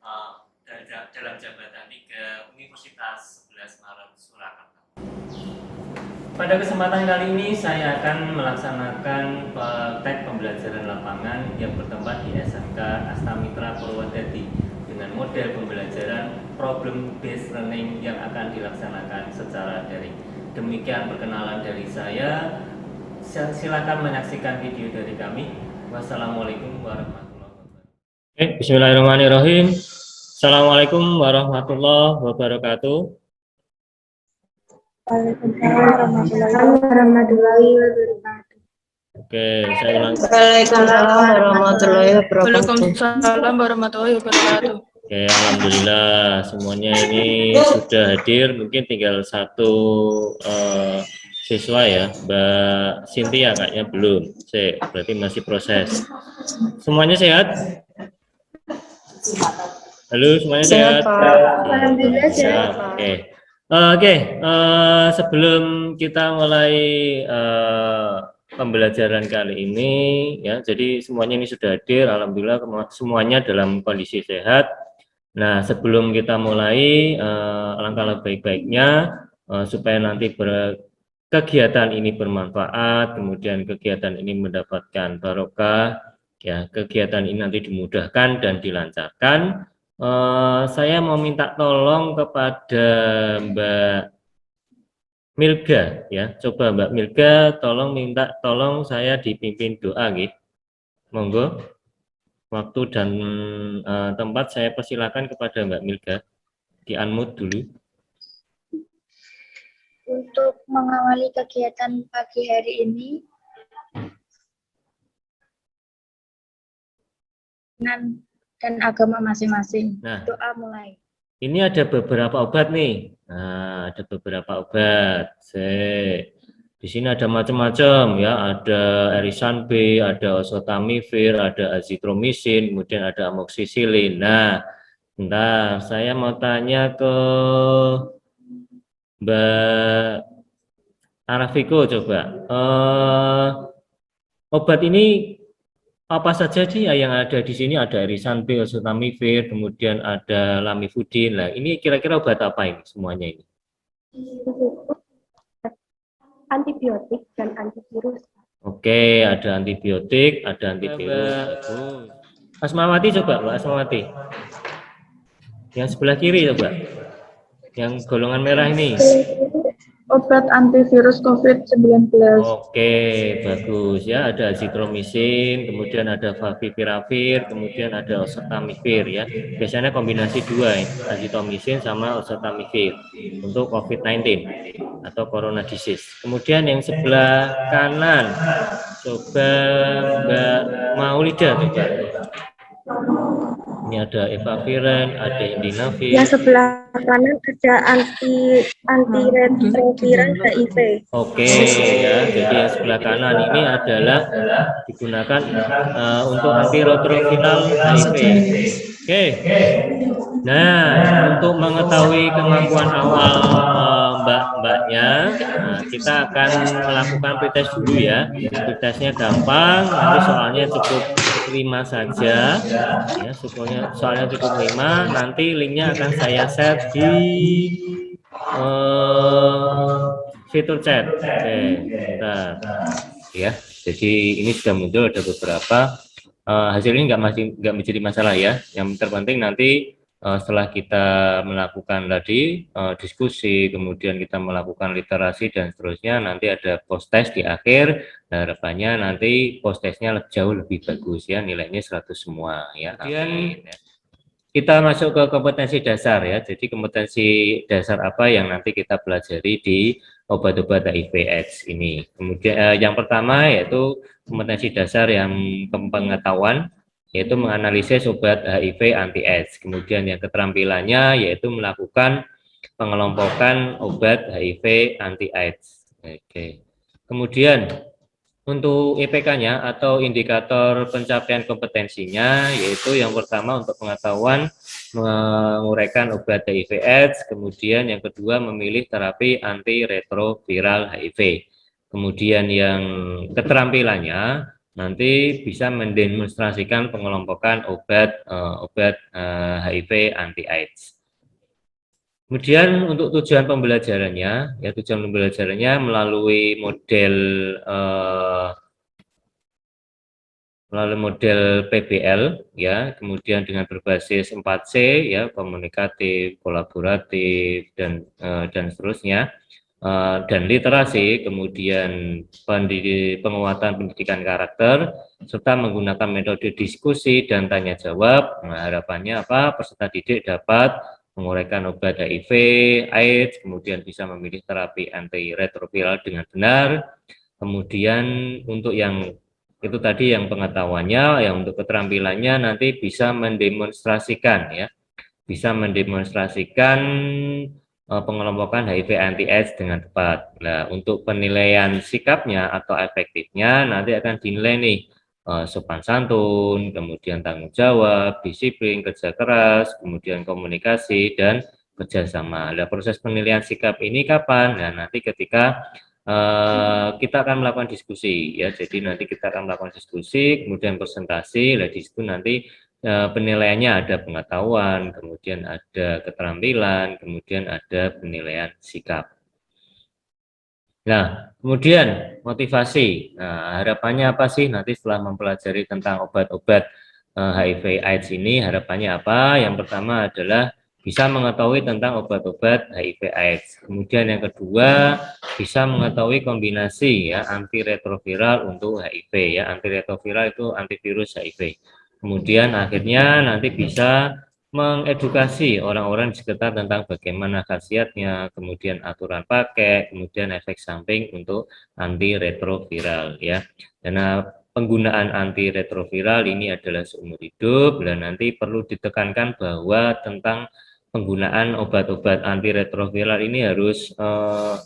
uh, dalam jabatan 3 Universitas 11 Maret Surakarta. Pada kesempatan kali ini saya akan melaksanakan praktek pembelajaran lapangan yang bertempat di SMK Astamitra Purwodadi dengan model pembelajaran problem based learning yang akan dilaksanakan secara daring. Demikian perkenalan dari saya. Silakan menyaksikan video dari kami. Wassalamualaikum warahmatullahi wabarakatuh. Bismillahirrahmanirrahim. Assalamualaikum warahmatullahi wabarakatuh. Waalaikumsalam warahmatullahi wabarakatuh. Oke, saya ulang. Waalaikumsalam warahmatullahi wabarakatuh. Waalaikumsalam warahmatullahi wabarakatuh. Oke, alhamdulillah semuanya ini sudah hadir. Mungkin tinggal satu siswa ya, Mbak Cynthia kayaknya belum. Berarti masih proses. Semuanya sehat? Halo, semuanya sehat? Alhamdulillah sehat. Oke, sebelum kita mulai pembelajaran kali ini ya, jadi semuanya ini sudah hadir, alhamdulillah semuanya dalam kondisi sehat. Nah, sebelum kita mulai, alangkah baik-baiknya supaya nanti kegiatan ini bermanfaat, kemudian kegiatan ini mendapatkan barokah, ya kegiatan ini nanti dimudahkan dan dilancarkan. Saya mau minta tolong kepada Mbak Milga, ya. Coba Mbak Milga, tolong saya dipimpin doa, gitu. Monggo. Waktu dan tempat saya persilakan kepada Mbak Milga. Di-unmute dulu. Untuk mengawali kegiatan pagi hari ini dan agama masing-masing. Nah, doa mulai. Ini ada beberapa obat nih. Nah, ada beberapa obat. Di sini ada macam-macam ya, ada Erisan B, ada oseltamivir, ada azitromisin, kemudian ada amoxicillin. Nah, bentar, saya mau tanya ke Mbak Arafiko coba. Obat ini apa saja sih yang ada di sini? Ada Erisan B, oseltamivir, kemudian ada lamivudin. Nah, ini kira-kira obat apa ini semuanya ini? Antibiotik dan antivirus. Oke, ada antibiotik, ada antivirus. Asmawati coba, Mbak Asmawati. Yang sebelah kiri coba. Yang golongan merah ini. Obat antivirus COVID-19. Oke, bagus ya. Ada azitromisin, kemudian ada favipiravir, kemudian ada oseltamivir ya. Biasanya kombinasi dua, azitromisin sama oseltamivir untuk COVID-19 atau corona disease. Kemudian yang sebelah kanan, coba Mbak Maulida coba. Ini ada efavirenz, ada indinavir. Yang sebelah kanan ada antiretroviral HIV. Oke ya, jadi yang sebelah kanan ini adalah digunakan untuk antiretroviral HIV. Oke. Nah, untuk mengetahui kemampuan awal mbak-mbaknya, kita akan melakukan pretest dulu ya. Pretestnya gampang, nanti soalnya cukup 5 saja. Ya, soalnya cukup 5. Nanti linknya akan saya share di fitur chat. Oke, bentar. Ya, jadi ini sudah muncul ada beberapa. Hasil ini nggak menjadi masalah ya. Yang terpenting nanti setelah kita melakukan tadi diskusi, kemudian kita melakukan literasi dan seterusnya, nanti ada post test di akhir. Nah, harapannya nanti post testnya jauh lebih bagus ya, nilainya 100 semua ya. Kemudian kita masuk ke kompetensi dasar ya. Jadi kompetensi dasar apa yang nanti kita pelajari di obat-obat HIV/AIDS ini. Kemudian yang pertama yaitu kompetensi dasar yang pengetahuan, yaitu menganalisis obat HIV anti-AIDS. Kemudian yang keterampilannya yaitu melakukan pengelompokan obat HIV anti-AIDS. Oke. Kemudian untuk IPK-nya atau indikator pencapaian kompetensinya, yaitu yang pertama untuk pengetahuan menguraikan obat HIV/AIDS, kemudian yang kedua memilih terapi antiretroviral HIV. Kemudian yang keterampilannya nanti bisa mendemonstrasikan pengelompokan obat HIV anti-AIDS. Kemudian untuk tujuan pembelajarannya, ya tujuan pembelajarannya melalui model PBL, ya, kemudian dengan berbasis 4C, ya, komunikatif, kolaboratif, dan seterusnya, dan literasi, kemudian penguatan pendidikan karakter, serta menggunakan metode diskusi dan tanya jawab. Nah, harapannya apa? Peserta didik dapat menguraikan obat HIV, AIDS, kemudian bisa memilih terapi antiretroviral dengan benar. Kemudian untuk yang itu tadi yang pengetahuannya, yang untuk keterampilannya nanti bisa mendemonstrasikan, ya, bisa mendemonstrasikan pengelompokan HIV anti-AIDS dengan tepat. Nah, untuk penilaian sikapnya atau efektifnya nanti akan dinilai nih sopan santun, kemudian tanggung jawab, disiplin, kerja keras, kemudian komunikasi dan kerjasama. Nah, proses penilaian sikap ini kapan? Nah, nanti ketika kita akan melakukan diskusi, ya. Jadi nanti kita akan melakukan diskusi, kemudian presentasi. Nah, di situ nanti penilaiannya ada pengetahuan, kemudian ada keterampilan, kemudian ada penilaian sikap. Nah, kemudian motivasi. Nah, harapannya apa sih nanti setelah mempelajari tentang obat-obat HIV/AIDS ini? Harapannya apa? Yang pertama adalah bisa mengetahui tentang obat-obat HIV/AIDS. Kemudian yang kedua, bisa mengetahui kombinasi, ya, antiretroviral untuk HIV, ya. Antiretroviral itu antivirus HIV. Kemudian akhirnya nanti bisa mengedukasi orang-orang di sekitar tentang bagaimana khasiatnya, kemudian aturan pakai, kemudian efek samping untuk antiretroviral, ya. Karena penggunaan antiretroviral ini adalah seumur hidup, dan nanti perlu ditekankan bahwa tentang penggunaan obat-obat antiretroviral ini harus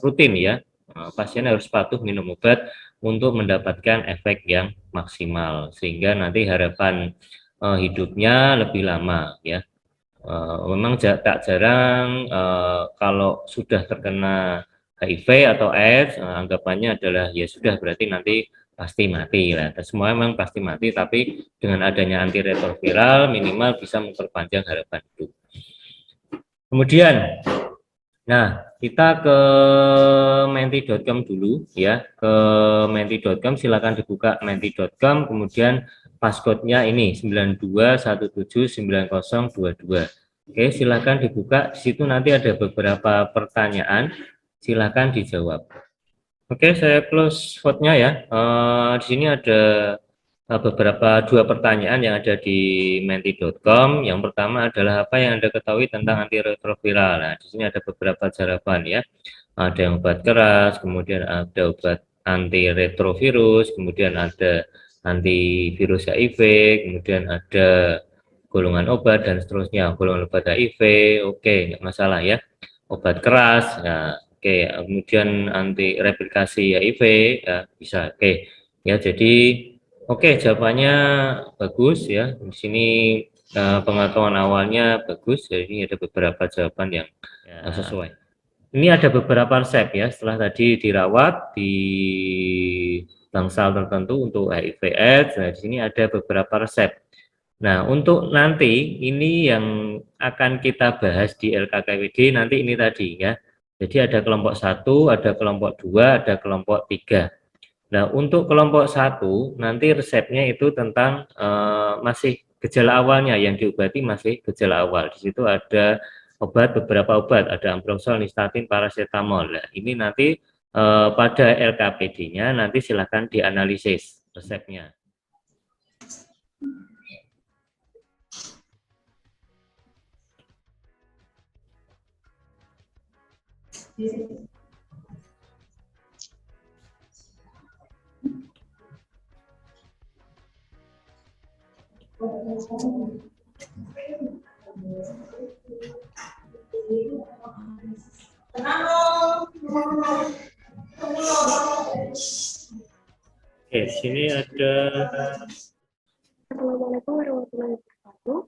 rutin, ya. Pasien harus patuh minum obat untuk mendapatkan efek yang maksimal, sehingga nanti harapan hidupnya lebih lama, ya. Memang tak jarang kalau sudah terkena HIV atau AIDS, anggapannya adalah ya sudah berarti nanti pasti mati lah. Semua memang pasti mati, tapi dengan adanya antiretroviral minimal bisa memperpanjang harapan hidup. Kemudian, nah, kita ke menti.com dulu, ya. Ke menti.com, silakan dibuka menti.com, kemudian passcode-nya ini 92179022. Oke, silakan dibuka. Di situ nanti ada beberapa pertanyaan, silakan dijawab. Oke, saya close vote-nya, ya. Di sini ada dua pertanyaan yang ada di menti.com. Yang pertama adalah apa yang Anda ketahui tentang antiretroviral. Nah, di sini ada beberapa jawaban, ya. Ada yang obat keras, kemudian ada obat antiretrovirus, kemudian ada antivirus HIV, kemudian ada golongan obat dan seterusnya. Golongan obat HIV, oke, nggak masalah, ya. Obat keras, ya, oke. Kemudian anti replikasi HIV, ya, bisa, oke. Ya, jadi oke, jawabannya bagus, ya. Di sini pengetahuan awalnya bagus, jadi ada beberapa jawaban yang sesuai. Ini ada beberapa resep, ya, setelah tadi dirawat di bangsal tertentu untuk HIV/AIDS. Nah, di sini ada beberapa resep. Nah, untuk nanti ini yang akan kita bahas di LKKWD nanti ini tadi, ya. Jadi ada kelompok 1, ada kelompok 2, ada kelompok 3. Nah, untuk kelompok 1 nanti resepnya itu tentang masih gejala awalnya, yang diobati masih gejala awal. Di situ ada beberapa obat, ada ambrosol, nistatin, paracetamol. Nah, ini nanti pada LKPD-nya nanti silakan dianalisis resepnya. Oke, sini ada. Assalamualaikum warahmatullahi wabarakatuh.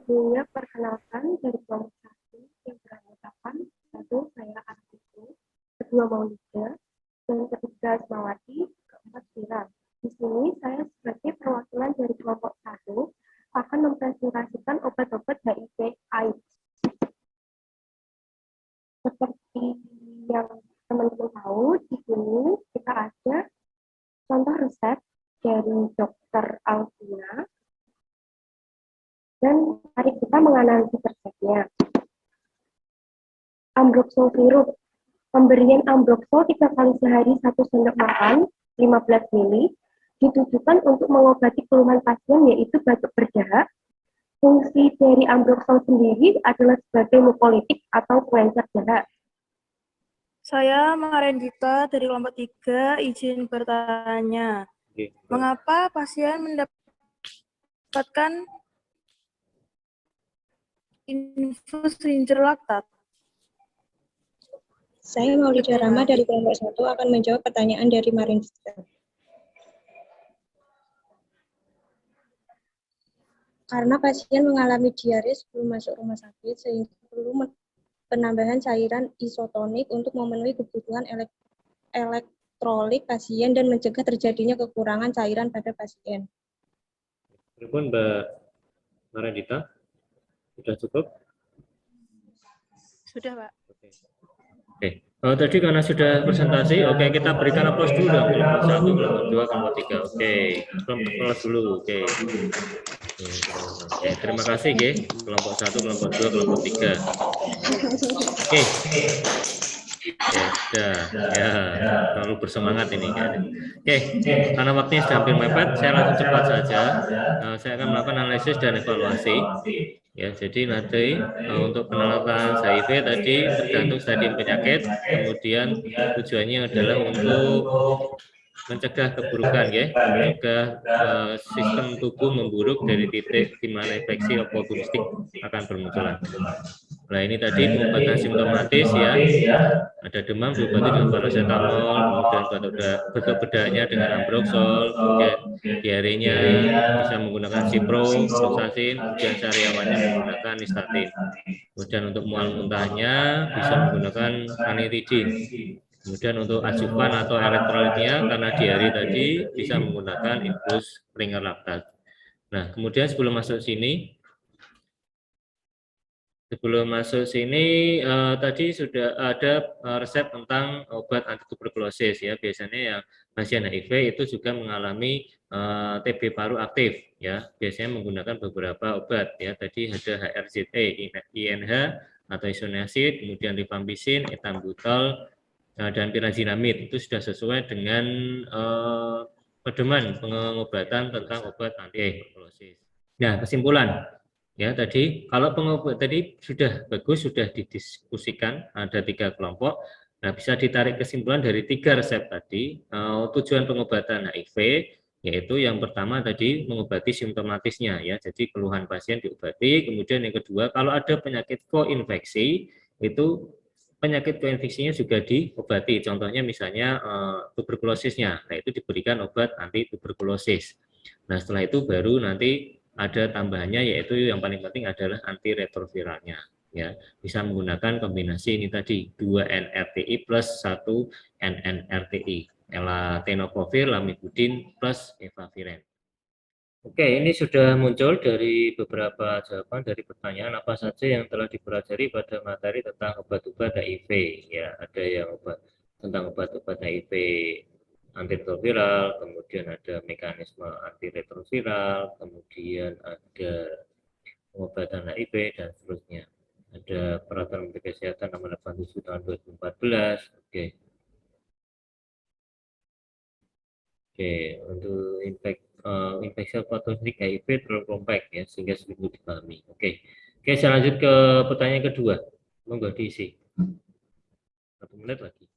Sebelumnya perkenalkan dari kelompok 1 yang beranggotakan 1 saya Artiku, kedua Maulida, dan ketiga Ida Asmawati, keempat viral. Di sini saya sebagai perwakilan dari kelompok 1 akan mempresentasikan obat-obat HIV/AIDS. Seperti yang teman-teman tahu, di sini kita ada contoh resep dari Dr. Alvina, dan mari kita menganalisis resepnya. Ambroxol sirup. Pemberian ambroxol 3 kali sehari 1 sendok makan 15 ml ditujukan untuk mengobati keluhan pasien yaitu batuk berdahak. Fungsi dari ambroxol sendiri adalah sebagai mukolitik atau cleanser dahak. Saya Marendita dari kelompok 3 izin bertanya. Oke. Mengapa pasien mendapatkan infus ringer laktat? Saya Maulida Rama dari kelompok 1 akan menjawab pertanyaan dari Marendita. Karena pasien mengalami diare sebelum masuk rumah sakit, sehingga perlu penambahan cairan isotonik untuk memenuhi kebutuhan elektrolit pasien dan mencegah terjadinya kekurangan cairan pada pasien. Telepon Mbak Marendita, sudah cukup? Sudah, Pak. Oke. Tadi karena sudah presentasi, oke kita berikan aplaus dulu dong, kelompok 1, kelompok 2, kelompok 3. Oke, kelompok dulu. Oke. Oke, terima kasih ya, kelompok 1, kelompok 2, kelompok 3. Oke. Ya, sudah. Ya, terlalu bersemangat ini kan. Oke, karena waktunya sudah hampir mepet, saya langsung cepat saja. Saya akan melakukan analisis dan evaluasi. Ya, jadi nanti untuk penelitian HIV tadi tergantung stadium penyakit, kemudian tujuannya adalah untuk mencegah keburukan ya, mencegah sistem tubuh memburuk dari titik di mana infeksi opportunistik akan bermunculan. Nah ini tadi pengobatan simptomatis ya, ada demam diobati dengan paracetamol, kemudian batuk berdahaknya dengan ambroxol, kemudian diarenya bisa menggunakan ciprofloxacin, kemudian sariawannya menggunakan nystatin. Kemudian untuk mual muntahnya bisa menggunakan ranitidin. Kemudian untuk adjuvan atau elektrolitnya karena diare tadi bisa menggunakan infus ringer laktat. Nah, kemudian sebelum masuk sini tadi sudah ada resep tentang obat antituberkulosis ya. Biasanya yang pasien HIV itu juga mengalami TB paru aktif ya. Biasanya menggunakan beberapa obat ya. Tadi ada HRZT, INH atau isoniazid, kemudian rifampicin, ethambutol dan pirazinamid. Itu sudah sesuai dengan pedoman pengobatan tentang obat antituberkulosis. Nah, kesimpulan ya tadi kalau pengobat tadi sudah bagus, sudah didiskusikan ada 3 kelompok. Nah, bisa ditarik kesimpulan dari 3 resep tadi. Tujuan pengobatan HIV yaitu yang pertama tadi mengobati simptomatisnya ya, jadi keluhan pasien diobati. Kemudian yang kedua, kalau ada penyakit koinfeksi itu penyakit koinfeksinya juga diobati. Contohnya misalnya tuberkulosisnya, nah itu diberikan obat anti tuberkulosis. Nah setelah itu baru nanti ada tambahannya yaitu yang paling penting adalah antiretroviralnya ya, bisa menggunakan kombinasi ini tadi 2 NRTI plus 1 NNRTI, tenofovir, lamivudin plus efavirenz. Oke, ini sudah muncul dari beberapa jawaban dari pertanyaan apa saja yang telah dipelajari pada materi tentang obat-obat HIV ya, ada yang tentang obat-obat HIV antiretroviral, kemudian ada mekanisme antiretroviral, kemudian ada pengobatan HIV dan seterusnya. Ada peraturan Menteri Kesehatan nomor 87 tahun 2014. Oke. Oke, untuk infeksi opportunistik HIV terlalu kompleks ya sehingga sulit dipahami. Oke. Oke, saya lanjut ke pertanyaan kedua. Monggo diisi. 1 menit lagi.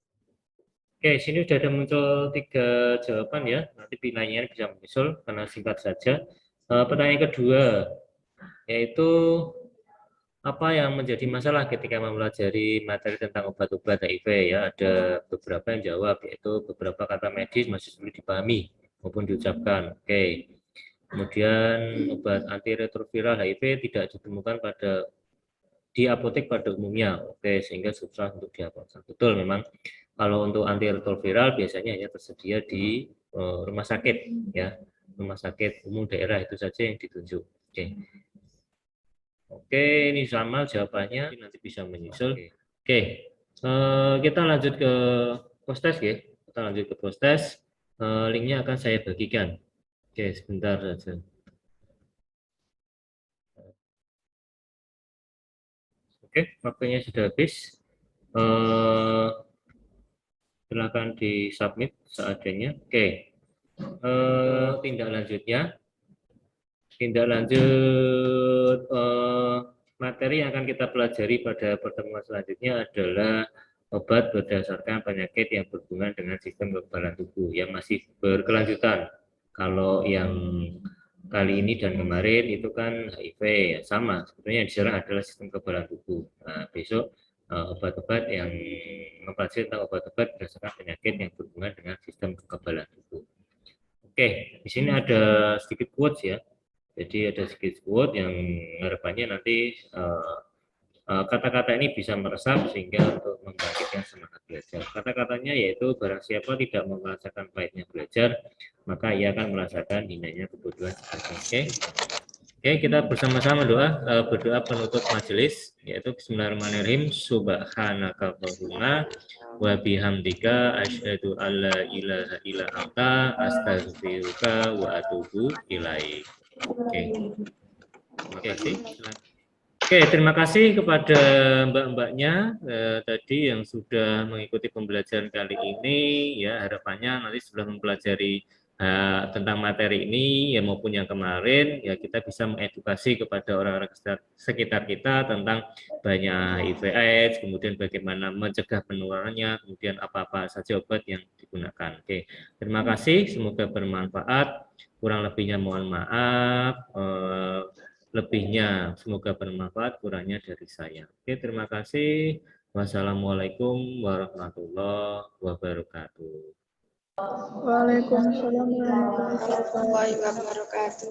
Oke, sini sudah ada muncul 3 jawaban ya. Nanti pilihannya bisa menyusul karena singkat saja. Pertanyaan kedua, yaitu apa yang menjadi masalah ketika mempelajari materi tentang obat-obat HIV ya. Ada beberapa yang jawab, yaitu beberapa kata medis masih sulit dipahami maupun diucapkan. Oke. Kemudian obat antiretroviral HIV tidak ditemukan pada di apotek pada umumnya. Oke, sehingga susah untuk dihapalkan. Betul, memang kalau untuk antiretroviral biasanya hanya tersedia di rumah sakit, ya, rumah sakit umum daerah itu saja yang ditunjuk. Oke. Oke, ini sama jawabannya, nanti bisa menyusul. Oke, kita lanjut ke post-test ya. Kita lanjut ke post-test. Linknya akan saya bagikan. Oke, sebentar saja. Oke, waktunya sudah habis. Silakan di-submit seadanya. Oke, tindak lanjutnya. Tindak lanjut materi yang akan kita pelajari pada pertemuan selanjutnya adalah obat berdasarkan penyakit yang berhubungan dengan sistem kekebalan tubuh yang masih berkelanjutan. Kalau yang kali ini dan kemarin itu kan HIV, ya sama. Sebenarnya yang diserang adalah sistem kekebalan tubuh. Nah, besok obat-obat yang mempelajari tentang obat-obat berdasarkan penyakit yang berhubungan dengan sistem kekebalan tubuh. Oke, di sini ada sedikit quotes ya. Jadi ada sedikit quote yang harapannya nanti kata-kata ini bisa meresap sehingga untuk membangkitkan semangat belajar. Kata-katanya yaitu barang siapa tidak merasakan pahitnya belajar, maka ia akan merasakan hinanya kebutuhan sebagainya. Oke, kita bersama-sama berdoa penutup majelis yaitu Bismillahirrahmanirrahim. Subhanaka Allahumma wa bihamdika asyhadu alla ilaha illa anta astaghfiruka wa atubu ilaik. Oke, terima kasih kepada mbak-mbaknya tadi yang sudah mengikuti pembelajaran kali ini. Ya, harapannya nanti sudah mempelajari tentang materi ini ya maupun yang kemarin ya kita bisa mengedukasi kepada orang-orang sekitar kita tentang banyak HIV/AIDS, kemudian bagaimana mencegah penularannya, kemudian apa-apa saja obat yang digunakan. Oke, terima kasih, semoga bermanfaat. Kurang lebihnya mohon maaf, lebihnya semoga bermanfaat, kurangnya dari saya. Oke, terima kasih. Wassalamualaikum warahmatullahi wabarakatuh. Waalaikumsalam warahmatullahi wabarakatuh.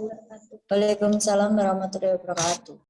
Waalaikumsalam warahmatullahi wabarakatuh.